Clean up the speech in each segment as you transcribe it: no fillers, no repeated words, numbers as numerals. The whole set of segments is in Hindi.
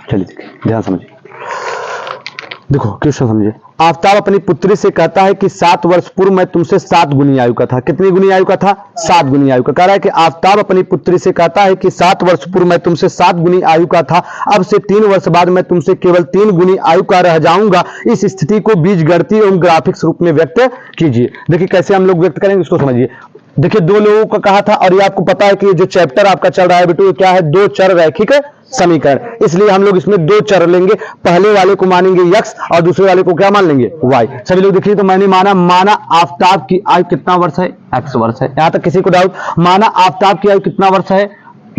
चलिए ध्यान समझिए, देखो क्वेश्चन समझिए। आफताब अपनी पुत्री से कहता है कि 7 वर्ष पूर्व मैं तुमसे 7 गुनी आयु का था। कितनी गुनी आयु का था? 7 गुनी आयु का। कह रहा है कि आफताब अपनी पुत्री से कहता है कि 7 वर्ष पूर्व मैं तुमसे 7 गुनी आयु का था, अब से 3 वर्ष बाद मैं तुमसे केवल 3 गुनी आयु का रह जाऊंगा। इस स्थिति को बीजगणितीय एवं ग्राफिक्स रूप में व्यक्त कीजिए। देखिए कैसे हम लोग व्यक्त करेंगे, इसको समझिए। देखिए दो लोगों का कहा था, और ये आपको पता है कि जो चैप्टर आपका चल रहा है बेटू, क्या है? 2 चर रैखिक समीकरण। इसलिए हम लोग इसमें 2 चर लेंगे, पहले वाले को मानेंगे x और दूसरे वाले को क्या मान लेंगे? y। सभी लोग देखिए, तो मैंने माना आफताब की आयु कितना वर्ष है? x वर्ष है। यहां तक किसी को डाउट? माना आफताब की आयु कितना वर्ष है?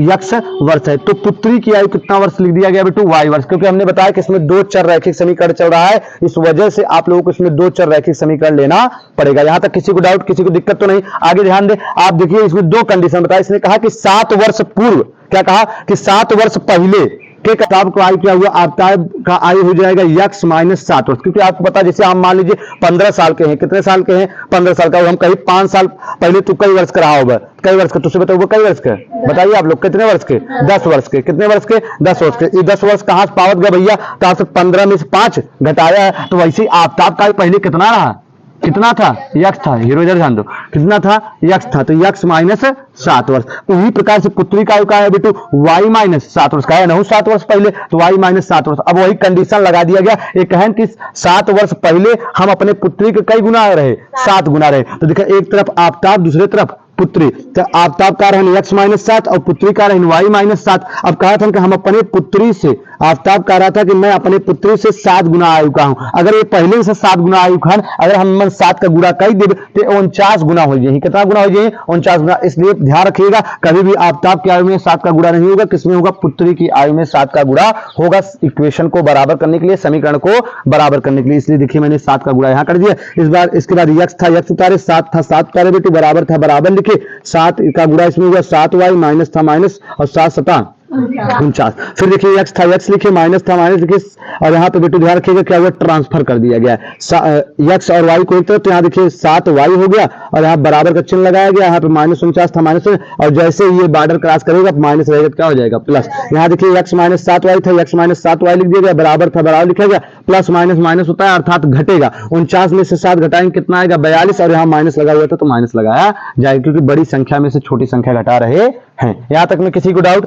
x वर्ष है। तो पुत्री की आयु कितना वर्ष लिख दिया गया बेटू? y वर्ष, क्योंकि हमने बताया कि इसमें 2 चर रैखिक समीकरण चल रहा है, इस वजह से आप लोगों को इसमें 2 चर रैखिक समीकरण लेना पड़ेगा। यहां तक किसी को डाउट, किसी को दिक्कत तो नहीं? आगे ध्यान दे, आप देखिए इसमें 2 कंडीशन बताया। इसने कहा कि 7 वर्ष पूर्व, क्या कहा कि 7 वर्ष पहले के आफताब का आयु क्या हुआ? आफताब का आयु हो जाएगा x माइनस 7 वर्ष, क्योंकि आपको पता है जैसे हम मान लीजिए 15 साल के हैं। कितने साल के हैं? 15 साल का। हम कहीं 5 साल पहले तो कई वर्ष का रहा होगा, कई वर्ष का। तुझसे बताओ वो कई वर्ष का? बताइए आप लोग कितने वर्ष के? 10 वर्ष के। कितने वर्ष के? 10 वर्ष के। ये 10 वर्ष कहां से पावत गया भैया? तो आपसे 15 में से 5 घटाया है, तो वैसे ही आफताब का आयु पहले कितना रहा? कितना था? x था। हीरो इधर ध्यान दो, कितना था? x था। तो x माइनस 7 वर्ष। उसी प्रकार से पुत्री का आयु का है बेटू? y माइनस 7 वर्ष का है ना, 7 वर्ष पहले, तो y माइनस 7 वर्ष। अब वही कंडीशन लगा दिया गया, एक है कि 7 वर्ष पहले हम अपने पुत्री के कई गुना रहे? 7 गुना रहे। तो देखिए एक तरफ आफताब, दूसरे तरफ पुत्री। तो आफताब का रहन x माइनस 7 और पुत्री का रहन y माइनस 7। अब कहा था कि हम अपने पुत्री से, आफताब कह रहा था कि मैं अपने पुत्री से 7 गुना आयु का हूं। अगर ये पहले से 7 गुना आयु का, अगर हम 7 का गुणा कर दे तो 49 गुना हो जाए। कितना गुना हो जाए? 49 गुना। इसलिए ध्यान रखिएगा, कभी भी आफताब की आयु में 7 का गुणा नहीं होगा। किसमें होगा? पुत्री की आयु में 7 का गुणा होगा, इक्वेशन को बराबर करने के लिए, समीकरण को बराबर करने के लिए। इसलिए देखिए मैंने 7 का गुणा यहां कर दिया। इस बार इसके बाद x था, x उतारे, 7 था, 7 उतारे बेटे, बराबर था, बराबर लिखे। 7 का गुणा इसमें हुआ 7y, माइनस था माइनस, और 7 7 49। फिर देखिए x था, x लिखे, माइनस था माइनस लिखे, और यहाँ पे बेटू ध्यान रखिएगा क्या हुआ? ट्रांसफर कर दिया गया है x और y को एक तरफ। तो यहाँ देखिए 7y हो गया, और यहाँ बराबर का चिन्ह लगाया गया। यहाँ पे माइनस 49 था, माइनस, और जैसे ये बॉर्डर क्रॉस करेगा माइनस रहेगा, क्या हो जाएगा? प्लस। यहाँ देखिए x माइनस 7y था, x माइनस 7y लिख दिया गया, बराबर था, बराबर लिखा गया, प्लस माइनस माइनस होता है, अर्थात घटेगा। 49 में से 7 घटाएंगे, कितना आएगा? 42। और यहाँ माइनस लगा हुआ था तो माइनस लगाया जाएगा, क्योंकि बड़ी संख्या में से छोटी संख्या घटा रहे हैं। यहां तक में किसी को डाउट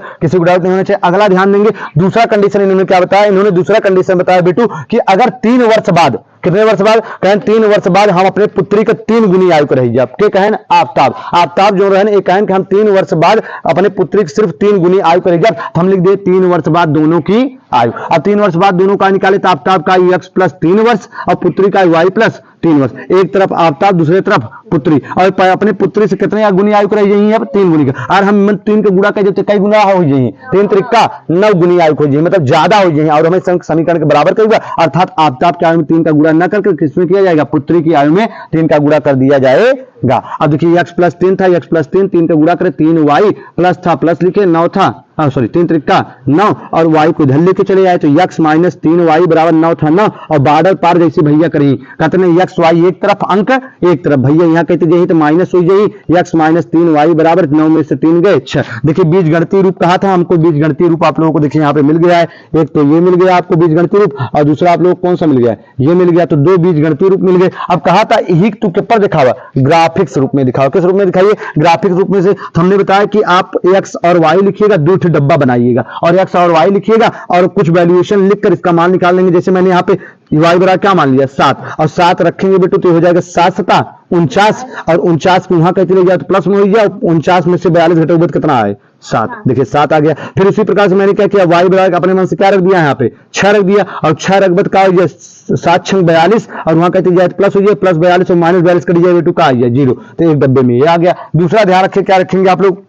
नहीं होना चाहिए। अगला ध्यान देंगे, दूसरा कंडीशन इन्होंने क्या बताया? इन्होंने दूसरा कंडीशन बताया बेटू कि अगर 3 वर्ष बाद, कितने वर्ष बाद? कहें 3 वर्ष बाद हम अपने पुत्री का 3 गुनी आयु को रही। के कहें आफताब जो रहे कहें कि हम 3 वर्ष बाद अपने पुत्री की सिर्फ 3 गुनी आयु को रही, तो हम लिख दे 3 वर्ष बाद दोनों की आयु। अब 3 वर्ष बाद दोनों का निकाले तो आफताब का x प्लस 3 वर्ष और पुत्री का y प्लस 3 वर्ष। एक तरफ आफताब, दूसरे तरफ पुत्री, और अपने पुत्री से कितने गुनी आयु को रही जाइए? अब 3 गुनी का। और हम 3 के गुणा कर देते, कई गुना हो जाइए? 3 त्रिका 9 गुनी आयु हो जाइए, मतलब ज्यादा हो जाइए, और हमें समीकरण के बराबर करेगा। अर्थात आफताब की आयु में 3 का गुणा न करके किसमें किया जाएगा? पुत्री की आयु में 3 का गुणा कर दिया जाएगा। अब देखिए x प्लस 3 था, x प्लस 3 का गुणा करे 3y, प्लस था, प्लस लिखे, 9 था, सॉरी 3 त्रिका 9, और y को इधर लेके चले आए तो x माइनस 3y बराबर 9 था 9, और बॉर्डर पार जैसे भैया करी, कहते हैं x y एक तरफ अंक एक तरफ, भैया यहाँ कहते जाइए तो माइनस हो जाइए, x माइनस 3y बराबर 9 में से 3 गए 6। देखिए बीज गणितीय रूप कहा था हमको, बीज गणितीय रूप आप लोगों को देखिए यहाँ पे मिल गया है। एक तो ये मिल गया आपको बीज गणितीय रूप, और दूसरा आप लोगों को कौन सा मिल गया? ये मिल गया। तो 2 बीज गणितीय रूप मिल गए। अब कहा था ही तू पेपर दिखावा, ग्राफिक्स रूप में दिखाओ। किस रूप में दिखाइए? ग्राफिक्स रूप में से हमने बताया कि आप x और y लिखिएगा, 2 डब्बा बनाइएगा, और x और y लिखिएगा, और कुछ वैल्यूएशन लिखकर इसका मान निकाल लेंगे। जैसे मैंने यहाँ पे y बराबर क्या मान लिया? 7, और 7 रखेंगे बेटू तो हो जाएगा 7 7 49, और 49 को वहां कहते ले जाए तो प्लस में हो गया, 49 में से 42 घटे कितना आए? 7। देखिए 7 आ गया। फिर इसी प्रकार से मैंने क्या किया? y बराबर अपने मन से क्या रख दिया? यहाँ पे 6 रख दिया, और 6 रखबत का हो गया 7 6 42, और वहां कहते जाए प्लस हो जाए, प्लस 42 और माइनस 42 कर दिया बेटू का आ गया 0। तो एक डब्बे में ये आ गया। दूसरा ध्यान रखें, क्या रखेंगे आप लोग?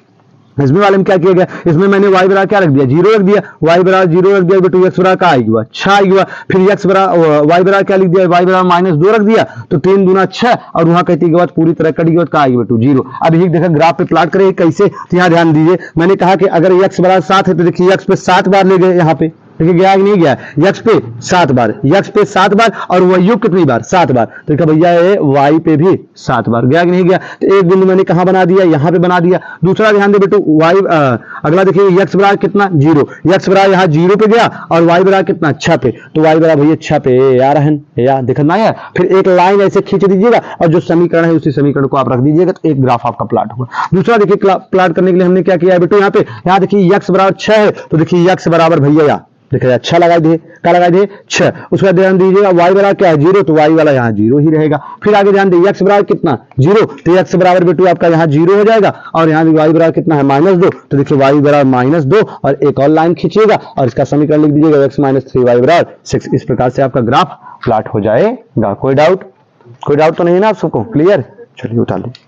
इसमें वाले में क्या किया गया? इसमें मैंने y बराबर क्या रख दिया? 0 रख दिया, y बराबर 0 रख दिया बेटू, x बराबर का आएगा 6 आएगा। फिर x बराबर y बराबर क्या लिख दिया? y बराबर माइनस 2 रख दिया, तो 3 दूना 6, और वहां कहती के बाद पूरी तरह कट गई का आएगा बेटू 0। अब ये देखा ग्राफ पे प्लॉट करें कैसे, तो यहाँ ध्यान दीजिए, मैंने कहा कि अगर x बराबर 7 है तो देखिए x पे 7 बार ले गए यहाँ पे, देखिए गया कि नहीं गया, x पे 7 बार, x पे 7 बार, और y कितनी बार 7 बार, तो देखा भैया ये y पे भी 7 बार गया कि नहीं गया। तो एक बिंदु मैंने कहां बना दिया, यहां पे बना दिया। दूसरा ध्यान दे बेटू y अगला देखिए x बराबर कितना 0, x बराबर यहाँ 0 पे गया और y बराबर कितना 6 पे, तो y बराबर भैया 6 पे यार है या देखना है। फिर एक लाइन ऐसे खींच दीजिएगा और जो समीकरण है उसी समीकरण को आप रख दीजिएगा, तो एक ग्राफ आपका प्लॉट होगा। दूसरा देखिए प्लॉट करने के लिए हमने क्या किया है बेटू, यहाँ पे यहाँ देखिए x बराबर 6 है, तो देखिए x बराबर भैया देखिए 6 लगा दिए, क्या लगा दिए 6। उसके बाद ध्यान दीजिएगा y बराबर क्या है 0, तो y वाला यहाँ 0 ही रहेगा। फिर आगे ध्यान दीजिए x बराबर कितना 0, तो x बराबर बेटू आपका यहाँ 0 हो जाएगा, और यहाँ y बराबर कितना है -2, तो देखिए y बराबर -2, और एक और लाइन खींचिएगा और इसका समीकरण लिख दीजिएगा x - 3y बराबर 6। इस प्रकार से आपका ग्राफ प्लॉट हो जाएगा। कोई डाउट तो नहीं ना आप सबको, क्लियर? चलिए उठा लीजिए।